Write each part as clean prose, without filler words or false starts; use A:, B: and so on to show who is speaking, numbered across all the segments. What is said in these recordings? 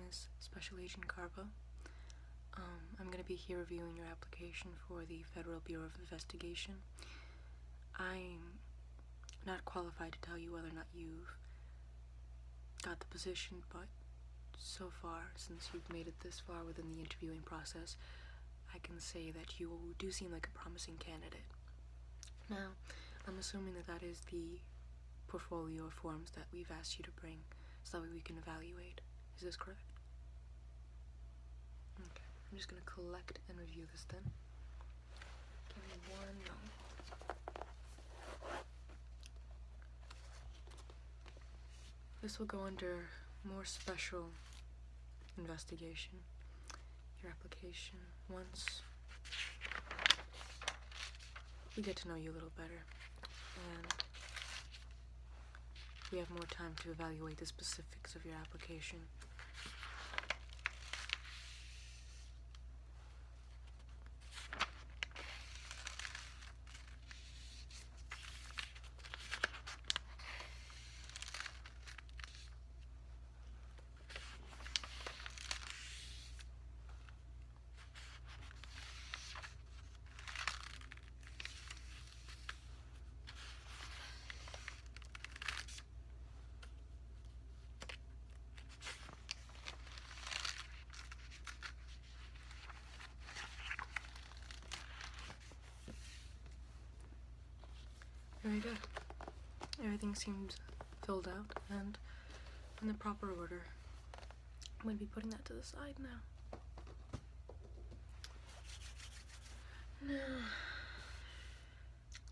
A: is Special Agent Carva. I'm going to be here reviewing your application for the Federal Bureau of Investigation. I'm not qualified to tell you whether or not you've got the position, but so far, since you've made it this far within the interviewing process, I can say that you do seem like a promising candidate. Now, I'm assuming that that is the portfolio of forms that we've asked you to bring so that we can evaluate. Is this correct? Okay, I'm just going to collect and review this then. Give me one moment. This will go under more special investigation. Your application, once we get to know you a little better and we have more time to evaluate the specifics of your application. Very good. Everything seems filled out and in the proper order. I'm going to be putting that to the side now. Now,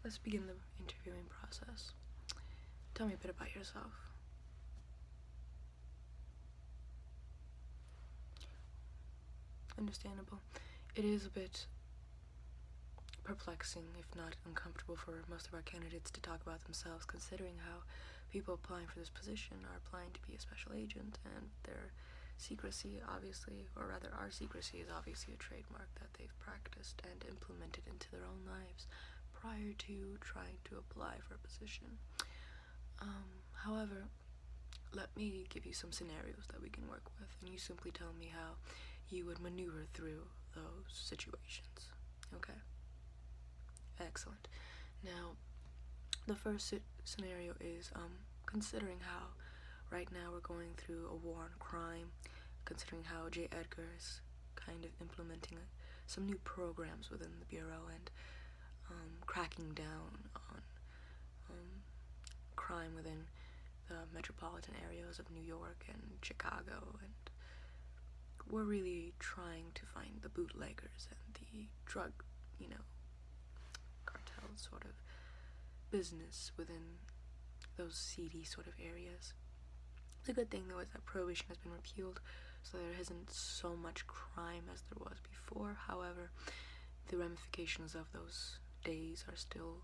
A: let's begin the interviewing process. Tell me a bit about yourself. Understandable. It is a bit perplexing, if not uncomfortable, for most of our candidates to talk about themselves, considering how people applying for this position are applying to be a special agent, and their secrecy, obviously, or rather our secrecy, is obviously a trademark that they've practiced and implemented into their own lives prior to trying to apply for a position. However, let me give you some scenarios that we can work with, and you simply tell me how you would maneuver through those situations. Okay? Excellent. Now, the first scenario is considering how right now we're going through a war on crime, considering how J. Edgar is kind of implementing some new programs within the Bureau and cracking down on crime within the metropolitan areas of New York and Chicago, and we're really trying to find the bootleggers and the drug, cartel sort of business within those seedy sort of areas. The good thing, though, is that prohibition has been repealed, so there isn't so much crime as there was before. However, the ramifications of those days are still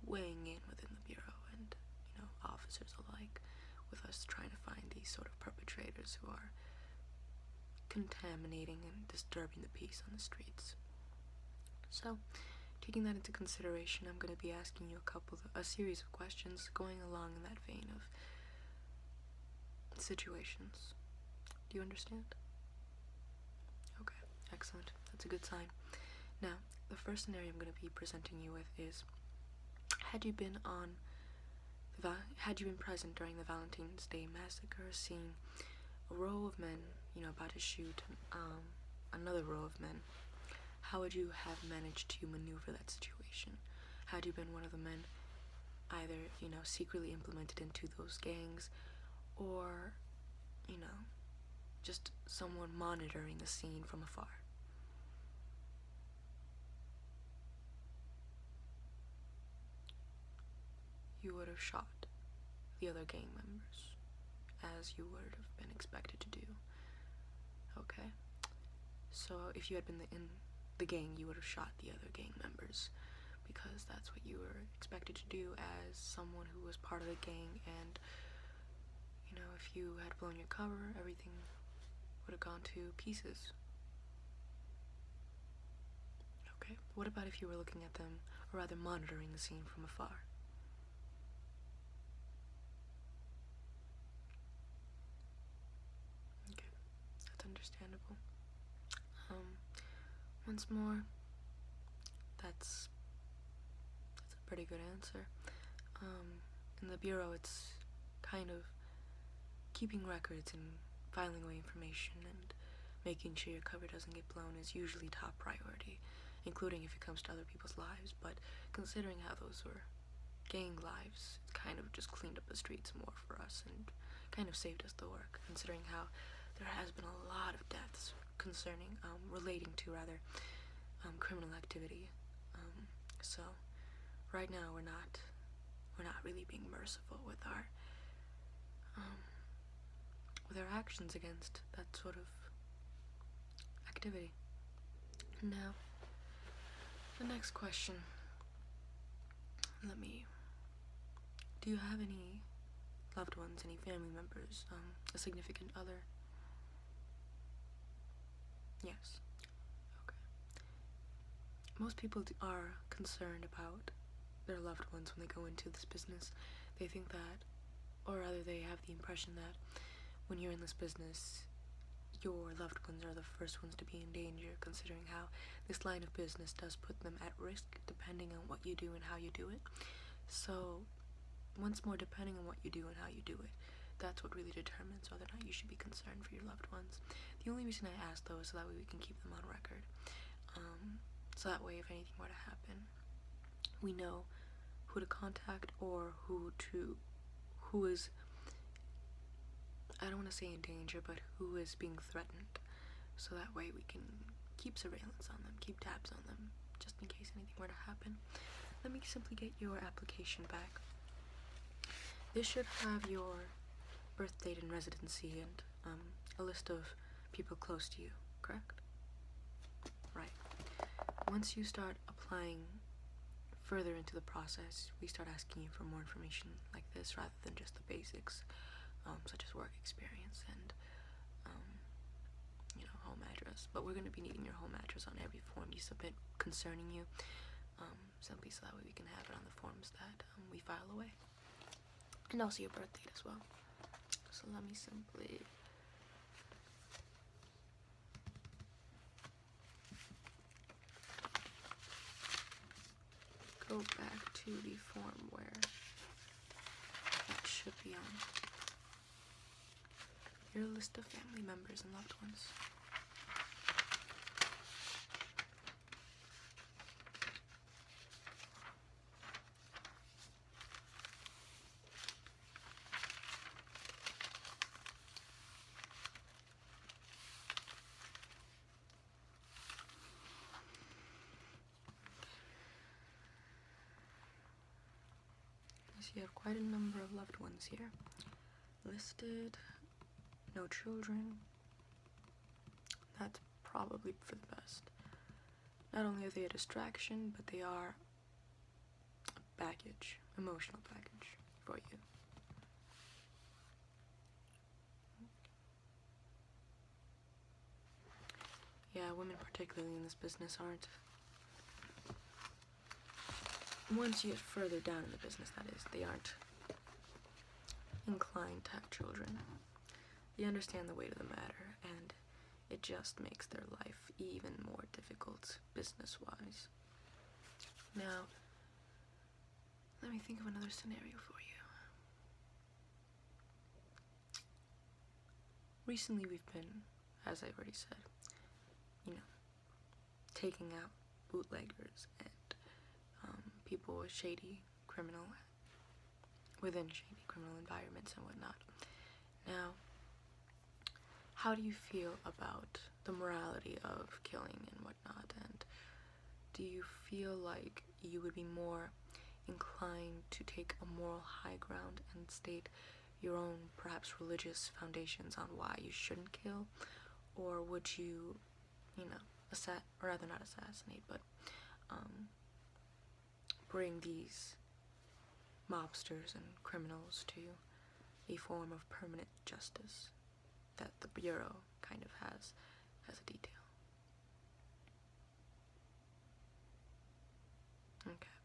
A: weighing in within the Bureau and, officers alike, with us trying to find these sort of perpetrators who are contaminating and disturbing the peace on the streets. So, taking that into consideration, I'm going to be asking you a series of questions going along in that vein of situations. Do you understand? Okay, excellent. That's a good sign. Now, the first scenario I'm going to be presenting you with is, had you been present during the Valentine's Day massacre, seeing a row of men, about to shoot another row of men, how would you have managed to maneuver that situation? Had you been one of the men either, secretly implemented into those gangs, or, just someone monitoring the scene from afar? You would have shot the other gang members, as you would have been expected to do. Okay? So if you had been in the gang, you would have shot the other gang members, because that's what you were expected to do as someone who was part of the gang, and, if you had blown your cover, everything would have gone to pieces. Okay? What about if you were looking at them, or rather monitoring the scene from afar? understandable. Once more, that's a pretty good answer. In the Bureau, it's kind of keeping records and filing away information and making sure your cover doesn't get blown is usually top priority, including if it comes to other people's lives. But considering how those were gang lives, it kind of just cleaned up the streets more for us and kind of saved us the work, considering how there has been a lot of deaths concerning, relating to rather, criminal activity. So right now we're not really being merciful with our actions against that sort of activity. Now, the next question. Do you have any loved ones, any family members, a significant other? Yes. Okay. Most people are concerned about their loved ones when they go into this business. They think that, or rather they have the impression that when you're in this business, your loved ones are the first ones to be in danger, considering how this line of business does put them at risk depending on what you do and how you do it. So, once more, depending on what you do and how you do it, that's what really determines whether or not you should be concerned for your loved ones. The only reason I ask, though, is so that way we can keep them on record. So that way, if anything were to happen, we know who to contact or who is, I don't want to say in danger, but who is being threatened. So that way we can keep surveillance on them, keep tabs on them, just in case anything were to happen. Let me simply get your application back. This should have your birth date and residency and a list of people close to you, correct? Right. Once you start applying further into the process, we start asking you for more information like this rather than just the basics, such as work experience and home address. But we're going to be needing your home address on every form you submit concerning you, simply so that way we can have it on the forms that we file away, and also your birth date as well. So let me simply go back to the form where that should be on your list of family members and loved ones. You have quite a number of loved ones here listed. No children. That's probably for the best. Not only are they a distraction, but they are a baggage, emotional baggage for you. Yeah, women particularly in this business aren't. Once you get further down in the business, that is, they aren't inclined to have children. They understand the weight of the matter, and it just makes their life even more difficult business-wise. Now, let me think of another scenario for you. Recently we've been, as I already said, taking out bootleggers and people with within shady criminal environments and whatnot. Now, how do you feel about the morality of killing and whatnot, and do you feel like you would be more inclined to take a moral high ground and state your own perhaps religious foundations on why you shouldn't kill, or would you, not assassinate, but bring these mobsters and criminals to a form of permanent justice that the Bureau kind of has as a detail? Okay.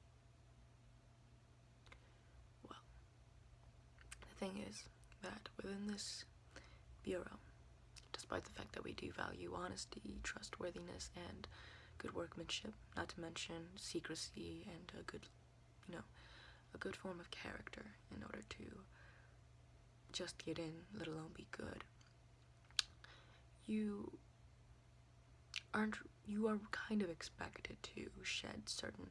A: Well, the thing is that within this Bureau, it does despite the fact that we do value honesty, trustworthiness, and good workmanship, not to mention secrecy and a good, a good form of character in order to just get in, let alone be good. You are kind of expected to shed certain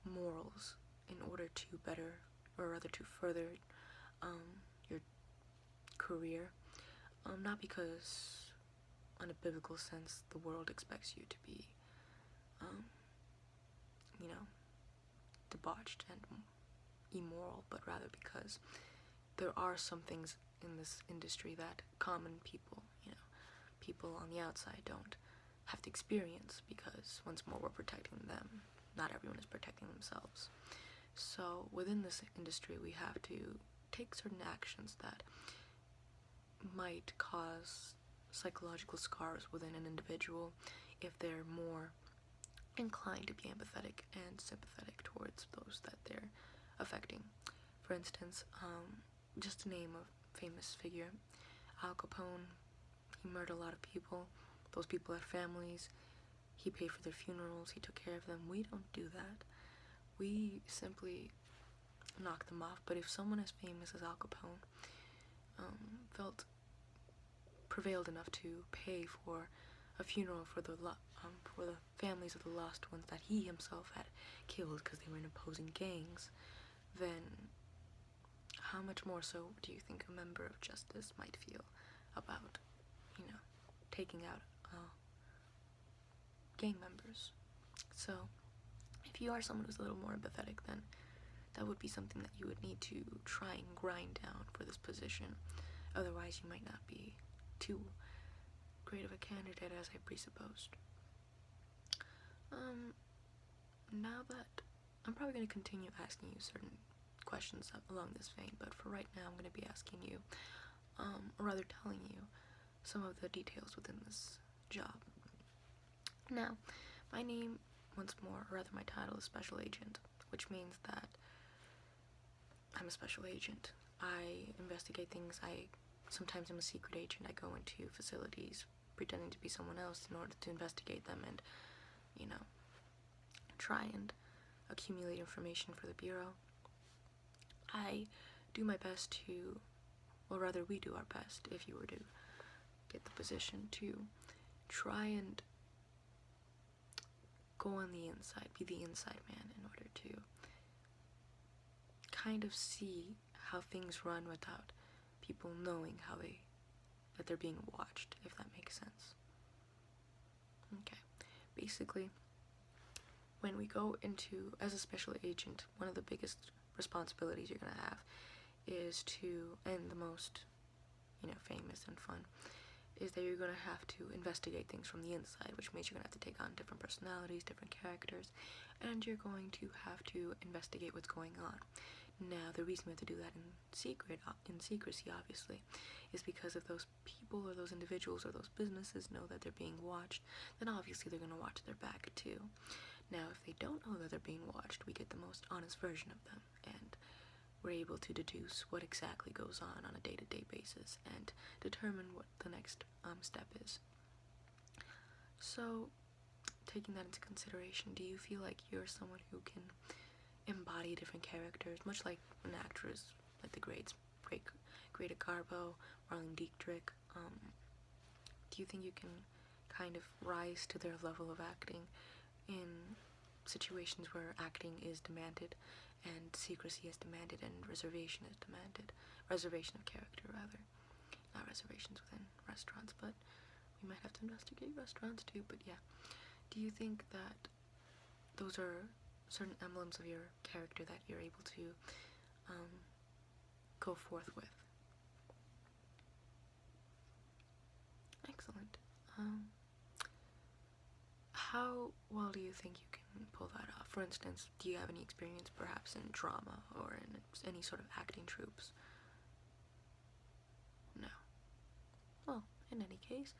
A: morals in order to better, or rather to further your career. Not because, in a biblical sense, the world expects you to be, debauched and immoral, but rather because there are some things in this industry that common people, people on the outside don't have to experience, because once more we're protecting them. Not everyone is protecting themselves. So within this industry, we have to take certain actions that might cause psychological scars within an individual if they're more inclined to be empathetic and sympathetic towards those that they're affecting. For instance, just to name a famous figure, Al Capone. He murdered a lot of people. Those people had families. He paid for their funerals. He took care of them. We don't do that. We simply knock them off. But if someone as famous as Al Capone prevailed enough to pay for a funeral for the families of the lost ones that he himself had killed because they were in opposing gangs, then how much more so do you think a member of justice might feel about, taking out gang members? So if you are someone who's a little more empathetic, then that would be something that you would need to try and grind down for this position. Otherwise, you might not be too great of a candidate as I presupposed. Now that I'm probably going to continue asking you certain questions along this vein, but for right now I'm going to be asking you, or rather telling you, some of the details within this job. Now, my name, once more, or rather my title is Special Agent, which means that I'm a special agent. I investigate things. Sometimes I'm a secret agent. I go into facilities pretending to be someone else in order to investigate them and, try and accumulate information for the Bureau. I do my best to, or rather we do our best, if you were to get the position, to try and go on the inside, be the inside man in order to kind of see how things run without people knowing that they're being watched, if that makes sense. Okay, basically, when we go into, as a special agent, one of the biggest responsibilities you're going to have is to, and the most, famous and fun, is that you're going to have to investigate things from the inside, which means you're going to have to take on different personalities, different characters, and you're going to have to investigate what's going on. Now, the reason we have to do that in secrecy, obviously, is because if those people or those individuals or those businesses know that they're being watched, then obviously they're going to watch their back too. Now, if they don't know that they're being watched, we get the most honest version of them, and we're able to deduce what exactly goes on a day-to-day basis and determine what the next step is. So, taking that into consideration, do you feel like you're someone who can embody different characters, much like an actress, like the greats, Greta Garbo, Marlene Dietrich? Do you think you can kind of rise to their level of acting in situations where acting is demanded and secrecy is demanded and reservation is demanded? Reservation of character, rather. Not reservations within restaurants, but we might have to investigate restaurants too, but yeah. Do you think that those are certain emblems of your character that you're able to go forth with? Excellent. How well do you think you can pull that off? For instance, do you have any experience perhaps in drama or in any sort of acting troupes? No. Well, in any case,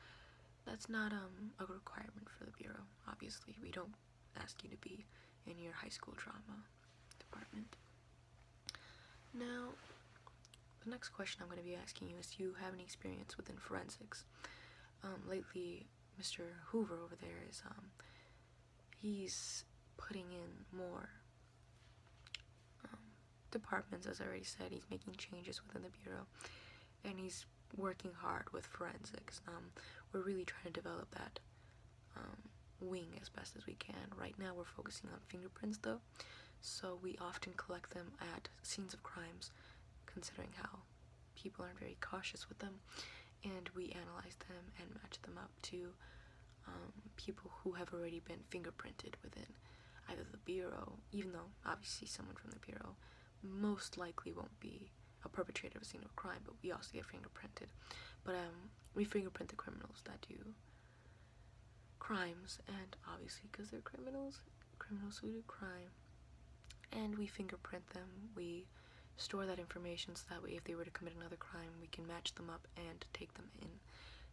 A: that's not a requirement for the Bureau. Obviously, we don't ask you to be in your high school drama department. Now, the next question I'm going to be asking you is, do you have any experience within forensics? lately, Mr. Hoover over there is, he's putting in more departments, as I already said. He's making changes within the Bureau, and he's working hard with forensics. We're really trying to develop that wing as best as we can. Right now we're focusing on fingerprints though, so we often collect them at scenes of crimes, considering how people aren't very cautious with them, and we analyze them and match them up to people who have already been fingerprinted within either the Bureau, even though obviously someone from the Bureau most likely won't be a perpetrator of a scene of crime, but we also get fingerprinted. But we fingerprint the criminals that do crimes, and obviously because they're criminals who do crime, and we fingerprint them. We store that information so that way if they were to commit another crime, we can match them up and take them in.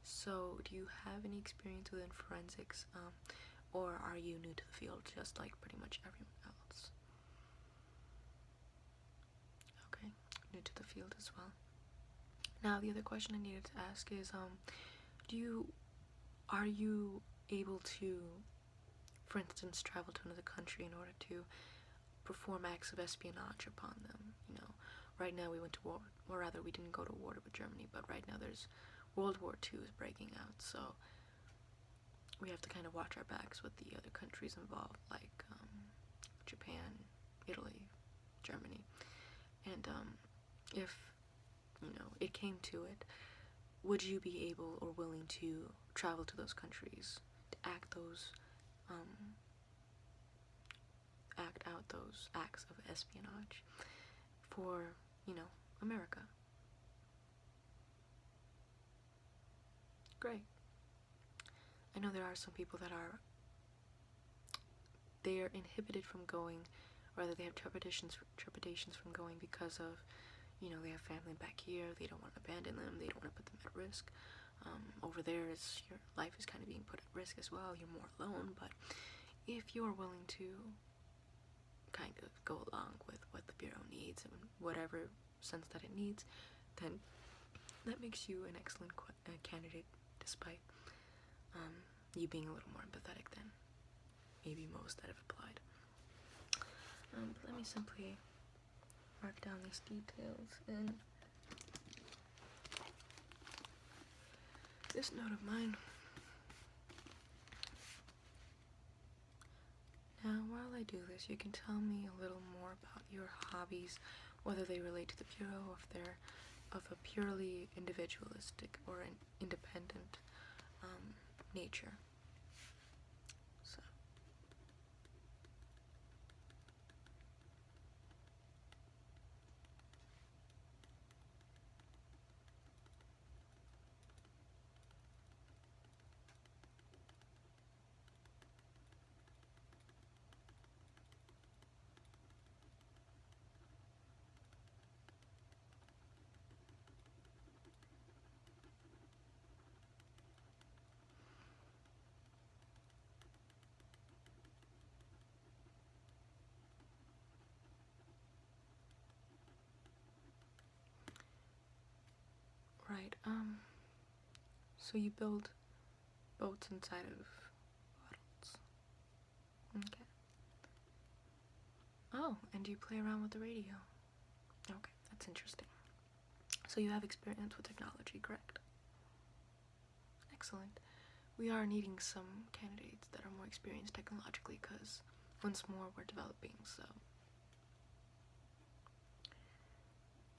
A: So do you have any experience within forensics, or are you new to the field just like pretty much everyone else? Okay, new to the field as well. Now the other question I needed to ask is, are you able to, for instance, travel to another country in order to perform acts of espionage upon them? You know, right now we went to war, or rather we didn't go to war with Germany, but right now there's World War II is breaking out, so we have to kind of watch our backs with the other countries involved, like Japan, Italy, Germany. And if, it came to it, would you be able or willing to travel to those countries to act out those acts of espionage for, America? Great. I know there are some people that they are inhibited from going, or that they have trepidations from going because of, they have family back here, they don't want to abandon them, they don't want to put them at risk. Over there, your life is kind of being put at risk as well, you're more alone, but if you're willing to kind of go along with what the Bureau needs, in whatever sense that it needs, then that makes you an excellent candidate, despite you being a little more empathetic than maybe most that have applied. But let me simply mark down these details in this note of mine. Now, while I do this, you can tell me a little more about your hobbies, whether they relate to the Bureau, or if they're of a purely individualistic or an independent nature. So, right, so you build boats inside of bottles. Okay. Oh, and you play around with the radio. Okay, that's interesting. So you have experience with technology, correct? Excellent. We are needing some candidates that are more experienced technologically, because once more we're developing, so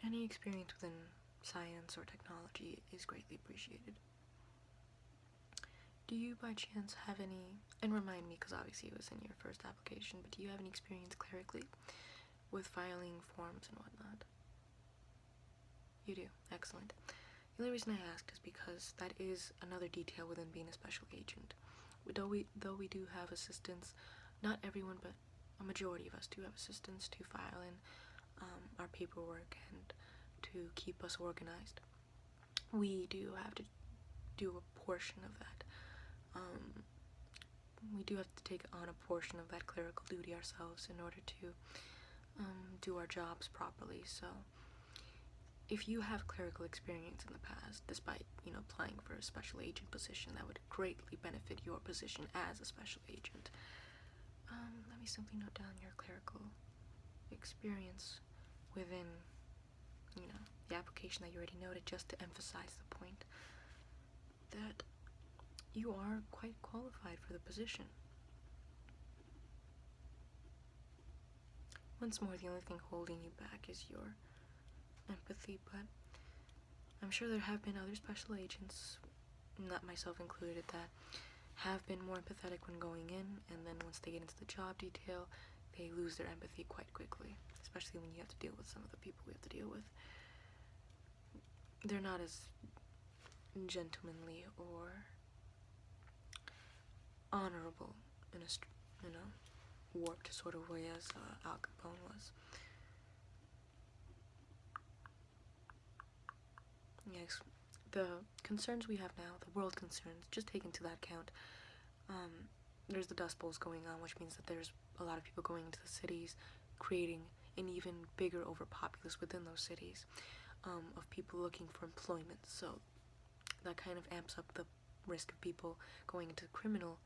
A: any experience within science or technology is greatly appreciated. Do you by chance have any, and remind me because obviously it was in your first application, but do you have any experience clerically with filing forms and whatnot? You do. Excellent. The only reason I asked is because that is another detail within being a special agent. Though we do have assistants, not everyone, but a majority of us do have assistants to file in our paperwork and to keep us organized. We do have to do a portion of that. We do have to take on a portion of that clerical duty ourselves in order to do our jobs properly. So if you have clerical experience in the past, despite, applying for a special agent position, that would greatly benefit your position as a special agent. Let me simply note down your clerical experience within, the application that you already noted, just to emphasize the point that you are quite qualified for the position. Once more, the only thing holding you back is your empathy, but I'm sure there have been other special agents, not myself included, that have been more empathetic when going in, and then once they get into the job detail, they lose their empathy quite quickly, especially when you have to deal with some of the people we have to deal with. They're not as gentlemanly or honorable in a, warped sort of way as Al Capone was. Yes, the concerns we have now, the world concerns, just take into that account. There's the Dust Bowls going on, which means that there's a lot of people going into the cities, creating an even bigger overpopulace within those cities, of people looking for employment. So that kind of amps up the risk of people going into criminal,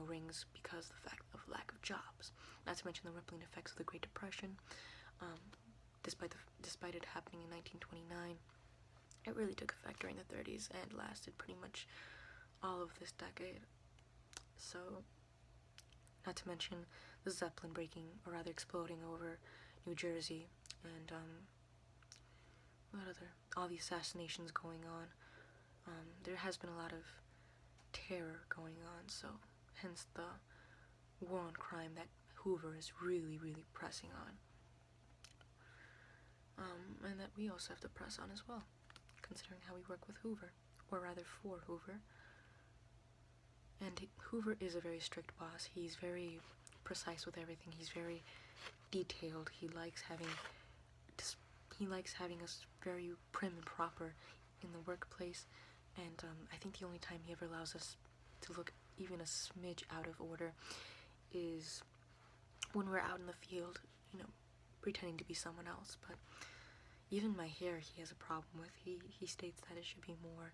A: rings because of the fact of lack of jobs. Not to mention the rippling effects of the Great Depression. Despite it happening in 1929, it really took effect during the 30s and lasted pretty much all of this decade. So, not to mention the Zeppelin exploding over New Jersey, and all the assassinations going on. There has been a lot of terror going on, so hence the war on crime that Hoover is really, really pressing on. And that we also have to press on as well, considering how we work with Hoover, or rather for Hoover. And Hoover is a very strict boss. He's very precise with everything. He's very detailed. He likes having us very prim and proper in the workplace. And I think the only time he ever allows us to look even a smidge out of order is when we're out in the field, pretending to be someone else. But even my hair he has a problem with. He states that it should be more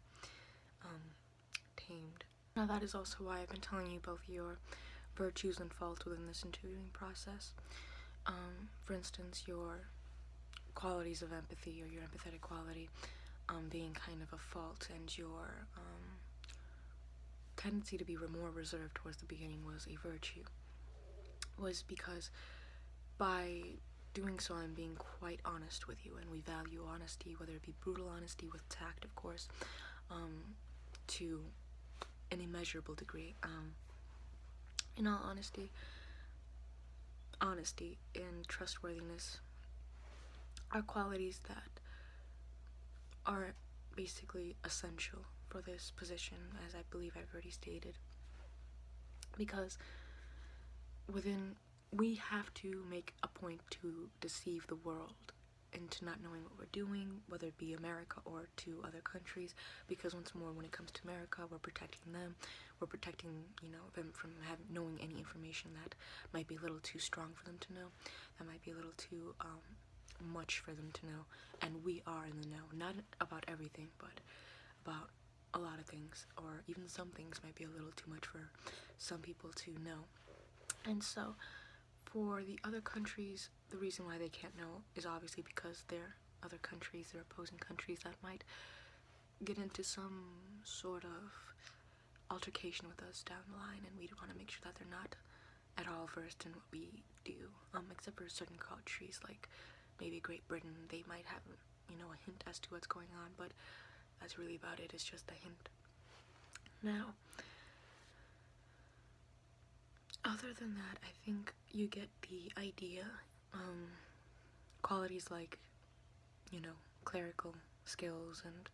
A: tamed. Now that is also why I've been telling you both your virtues and faults within this interviewing process. For instance, your qualities of empathy, or your empathetic quality, being kind of a fault, and your tendency to be more reserved towards the beginning was a virtue. Was because by doing so, I'm being quite honest with you, and we value honesty, whether it be brutal honesty with tact, of course, to an immeasurable degree. In all honesty and trustworthiness are qualities that are basically essential for this position, as I believe I've already stated. Because we have to make a point to deceive the world into not knowing what we're doing, whether it be America or to other countries, because once more, when it comes to America, we're protecting them. We're protecting, them from knowing any information that might be a little too strong for them to know, that might be a little too much for them to know, and we are in the know, not about everything, but about a lot of things, or even some things might be a little too much for some people to know. And so, for the other countries, the reason why they can't know is obviously because they're other countries, they're opposing countries that might get into some sort of altercation with us down the line, and we want to make sure that they're not at all versed in what we do, except for certain countries, like maybe Great Britain. They might have, a hint as to what's going on, but that's really about it. It's just a hint. Now, other than that, I think you get the idea. Qualities like, clerical skills and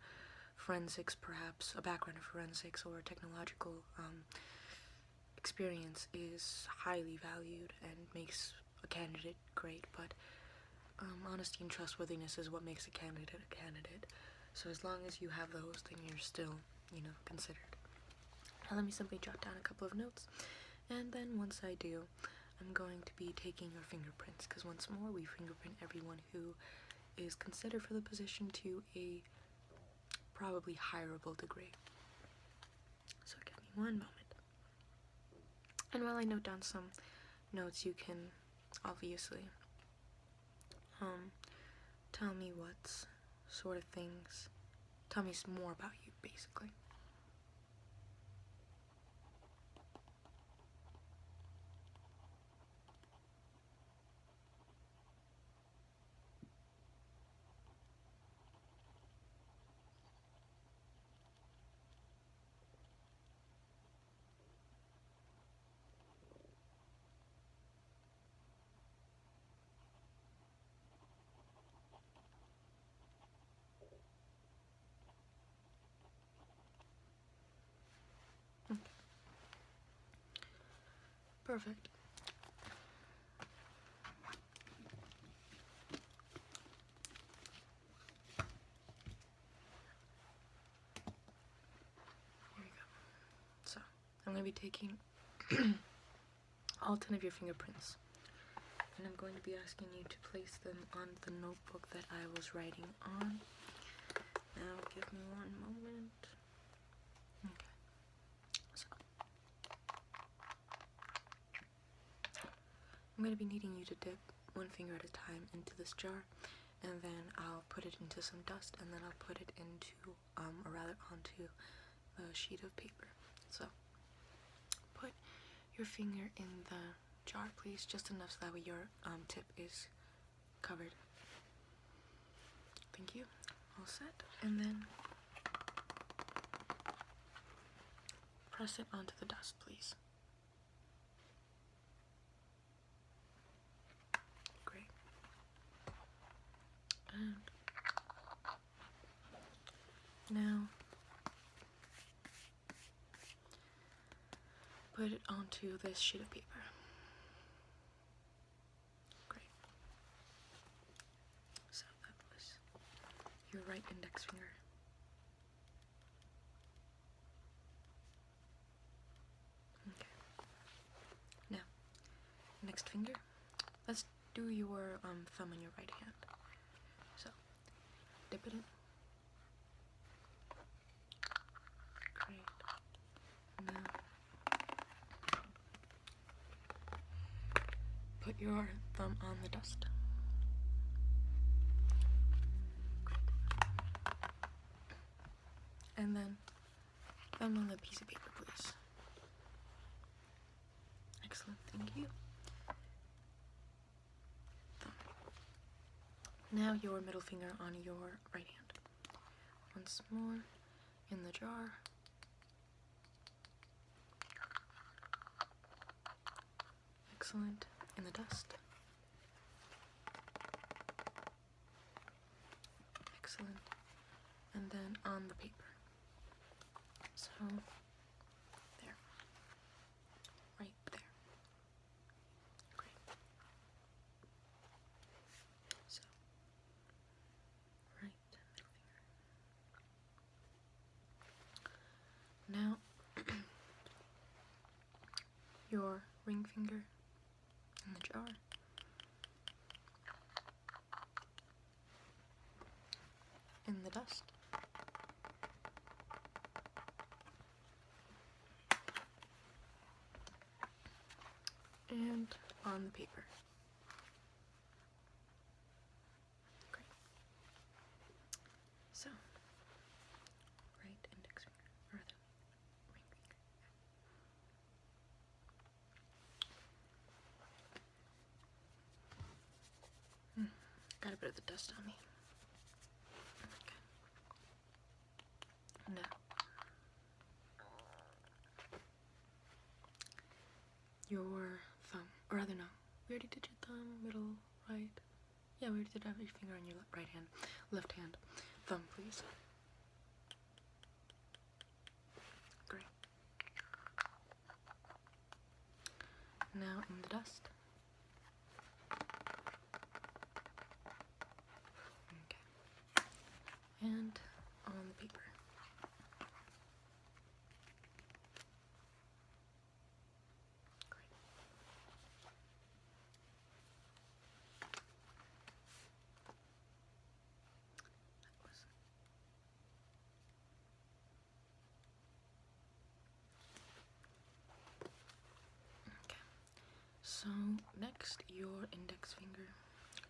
A: forensics, perhaps a background in forensics or technological experience is highly valued and makes a candidate great, but honesty and trustworthiness is what makes a candidate a candidate. So as long as you have those, then you're still, considered. Now let me simply jot down a couple of notes, and then once I do, I'm going to be taking your fingerprints, because once more, we fingerprint everyone who is considered for the position to a probably hireable degree. So give me one moment. And while I note down some notes, you can obviously tell me what sort of things, tell me some more about you, basically. Okay. Perfect. Here we go. So, I'm going to be taking all 10 of your fingerprints, and I'm going to be asking you to place them on the notebook that I was writing on. Now, give me one moment. Okay. So, I'm going to be needing you to dip one finger at a time into this jar, and then I'll put it into some dust, and then I'll put it into, or rather onto a sheet of paper. So, put your finger in the jar, please, just enough so that way your tip is covered. Thank you. All set. And then press it onto the dust, please. Great. And now put it onto this sheet of paper. Great. So that was your right index finger. Okay. Now, next finger. Let's do your thumb on your right hand. So, dip it in. Great. Now, put your thumb on the dust. Great. And then, thumb on the piece of paper, please. Excellent, thank you. Thumb. Now your middle finger on your right hand. Once more, in the jar. Excellent. In the dust. Excellent. And then on the paper. So, there. Right there. Great. So, right middle finger. Now, your ring finger in the jar. In the dust. And on the paper. Great. So, right index finger, or the ring finger. Got a bit of the dust on me. Okay. Now, your thumb, or rather no, we already did your thumb, middle, right? Yeah, we already did have your finger on your right hand, left hand. Thumb, please. Great. Now in the dust. Okay. And on the paper. Great. So next, your index finger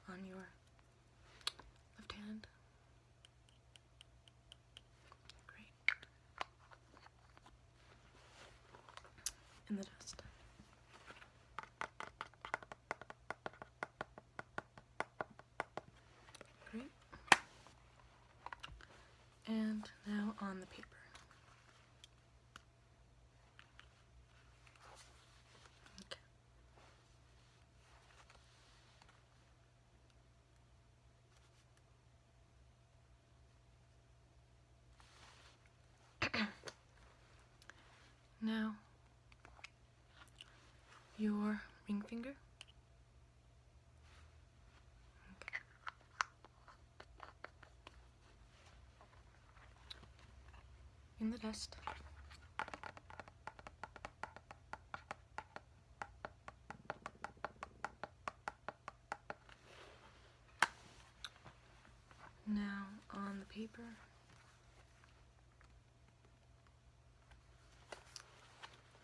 A: on your left hand. Great. In the dust. Great. And now on the paper. Now, your ring finger. Okay. In the dust. Now on the paper.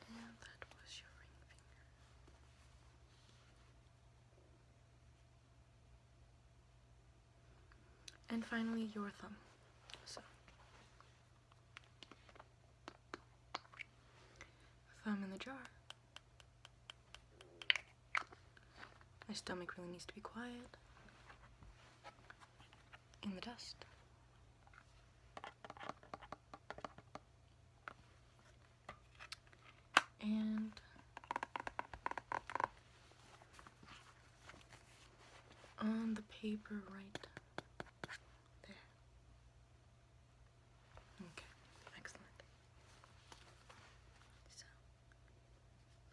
A: And that was your ring finger. And finally, your thumb. So, thumb in the jar. My stomach really needs to be quiet. In the dust. And on the paper right there. Okay, excellent. So,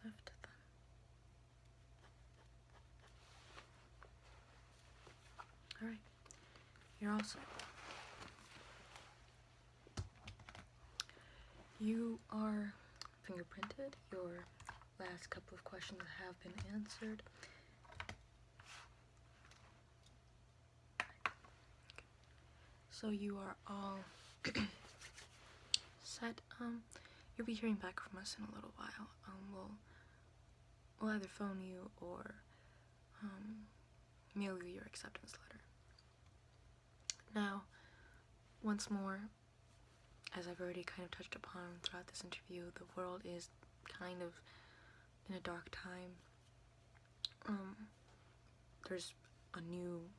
A: left thumb. Alright, you're all set. You are fingerprinted. Your last couple of questions have been answered. So you are all set. You'll be hearing back from us in a little while. We'll either phone you or mail you your acceptance letter. Now, once more, as I've already kind of touched upon throughout this interview, the world is kind of in a dark time. There's a new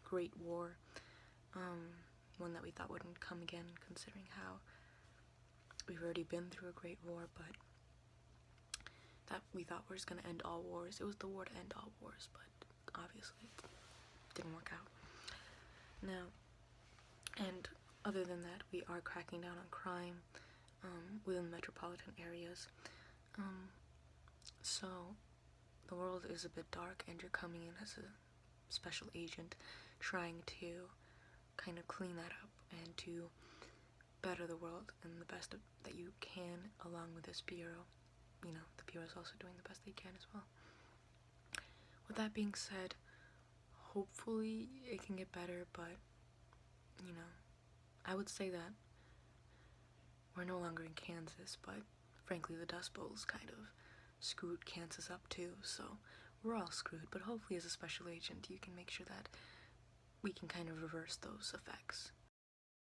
A: great war, one that we thought wouldn't come again, considering how we've already been through a great war, but that we thought was going to end all wars. It was the war to end all wars, but obviously it didn't work out. Now, and other than that, we are cracking down on crime within metropolitan areas. So the world is a bit dark, and you're coming in as a special agent trying to kind of clean that up and to better the world in the best that you can, along with this bureau. You know, the bureau is also doing the best they can as well. With that being said, hopefully it can get better, but, you know, I would say that we're no longer in Kansas, but frankly the Dust Bowl's kind of screwed Kansas up too, so we're all screwed, but hopefully as a special agent you can make sure that we can kind of reverse those effects.